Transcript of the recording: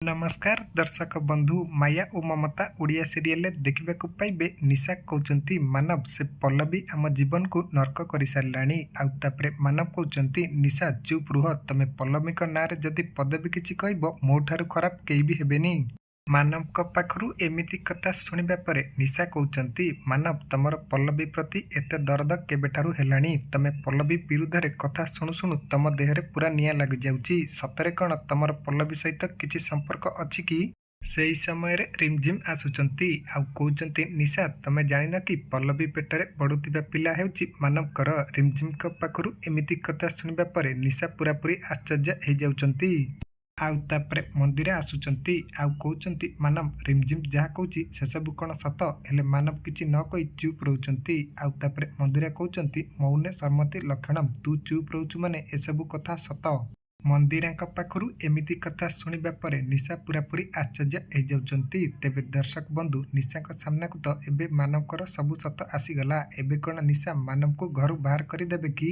नमस्कार दर्शक बंधु माया और ममता ओडिया सीरियल देखा पाइबे निशा कहते मानव से पल्लवी आम जीवन को नर्क कर सारे आउे मानव कहते निशा चुप रुह तमे पल्लवी ना जदि पदवी किसी कह मो ठार खराब कई भी हेबेनी। मानव पाखु एमती कथा शुणा पर निशा कहते मानव तमर पल्लवी प्रति एत दर्द केबेठारु हेलानी तमे पल्लवी विरुद्ध रे कथा शुणु शुणु तम देहरे पूरा निया लग जाउची सतरे कण तमर पल्लवी सहित किसी संपर्क अछि कि सेही समय रे रिमझिम आसुचंती आउ कहउचंती निशा तमे जानिन कि पल्लवी पेटरे बडुतिबा पिला हेउची मानवकर रिमझिम पाखु एमती कथा शुणा पर निशा पूरापूरी आश्चर्य हो जाउचंती। आउे मंदिर आसुचंती आउ कहउचंती मानव रिमझिम जहाँ कहूँ से सब कौन सत हेले मानव किसी न कही चुप रोचंती आउे मंदिर कहउचंती मौने सम्मति लक्षणम तू चुप रोचु माने एसबु कथा सत। मंदिरा पाखु एमती कथा शुणा पर निशा पूरापूरी आश्चर्य हो जाउचंती। तेबे दर्शक बंधु निशा सामना को तो एबे मानवकर सबु सत आसीगला एबे कौन निशा मानव को घर बाहर करदेवे कि